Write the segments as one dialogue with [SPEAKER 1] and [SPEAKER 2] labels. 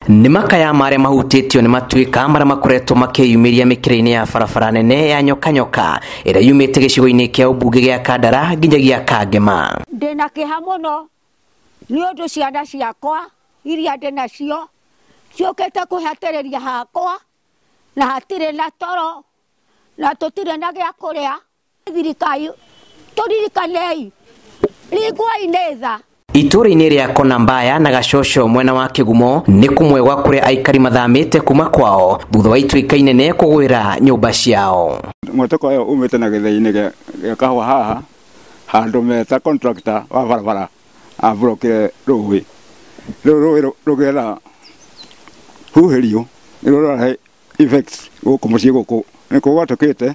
[SPEAKER 1] Nĩ makaya marĩa mahutĩtio nĩ matuĩka marĩa makoretwo makĩyumĩria mĩkĩra-inĩ ya barabara nene ya Nyoka ĩrĩa yumĩte gĩcigo-inĩ kĩa ũmbunge gĩa Kandara nginyagia Kangema.
[SPEAKER 2] Ndĩna kĩeha mũno nĩ ũndũ ciana ciakwa iria ndĩnacio ciũkĩte kũhatĩrĩria hakwa na hatirĩ na toro na tũtirĩ na gĩa kũrĩa. Thirikari tũririkanei rĩngwai nĩtha.
[SPEAKER 1] Itũra-inĩ rĩa Konambaya na Gacocho mwena wa Kĩgumo nĩ kũmwe gwa kũrĩa aikari mathamĩte kuma kwao thutha wa ituĩka inene kũgwĩra nyũmba ciao.
[SPEAKER 3] Mwatũko ũyũ umĩte na gĩthĩ-inĩ gĩa kahũa haha handũ meta contractor wa barabara abrokire rũĩ. Rũĩ rũgera huhĩrio nĩrũrahe effects gũkũ mũciĩ gũkũ nĩkuo gwatũkĩte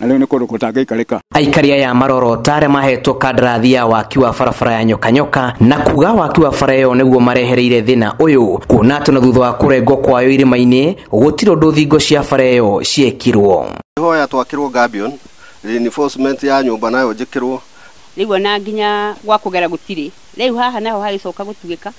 [SPEAKER 3] na rĩu nĩ kũndũ gũtangĩikarĩka. Aikari aya marorota arĩa mahetwo kandarathi ya waki wa barabara ya Nyoka na kuga waki wa bara ĩyo nĩguo marehereire thĩna ũyũ, kuona atĩ na thutha wa kũrengwo kwayo irĩma-inĩ gũtirĩ ũndũ thingo cia bara ĩyo ciekirwo.
[SPEAKER 4] Hoya twakirwo gabion reinforcement ya nyũmba nayo njĩkĩrwo
[SPEAKER 5] rĩu ona nginya gwa kũgera gũtirĩ. Rĩu haha naho hagĩcoka gũtuĩka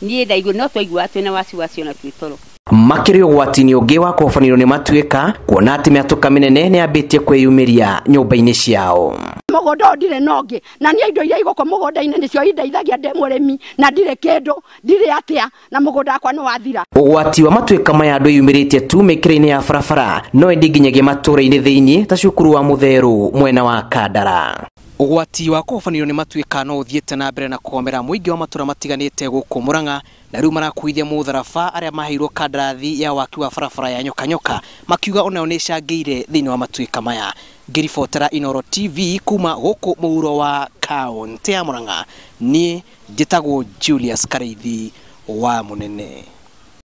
[SPEAKER 5] niĩ ndaigua no twaigua twĩna wasiwasi ona twĩtoro. Makĩrĩ ũgwati-inĩ ũngĩ wa kũhobanĩrio nĩ matuĩka, kuona atĩ mĩatũka mĩnene nĩ yambĩtie kwĩyumĩria nyũmba-inĩ ciao.
[SPEAKER 2] Mũgũnda ndirĩ nongĩ na niĩ indo iria igũkũ mũgũnda-inĩ nĩcio indeithagia ndĩ mũrĩmi na ndirĩ kĩndũ ndirĩ atĩa na mũgũnda wakwa nĩ wathira. Ũgwati
[SPEAKER 1] wa matuĩka maya andũ yumĩrĩtie tu mĩkĩra-inĩ ya barabara no ĩndĩ nginyagia matũra-inĩ thĩinĩ ta cukuru wa Mũtherũ mwena wa Kandara. Ũgwati wa kũhobanĩrio nĩ matuĩka no ũthiĩte na mbere na kũgomera mũingĩ wa matũra matiganĩte gũkũ Mũrang'a, na rĩu marakuithia mũtharaba arĩa maheirwo kandarathi ya waki wa barabara ya Nyoka makiuga onao nĩ cangĩire thĩinĩ wa matuĩka maya. Ngĩribotera Inooro TV kuma gũkũ mũhuro wa kaũntĩ ya Mũrang'a, niĩ njĩtagwo Julius Kareithi wa Mũnene.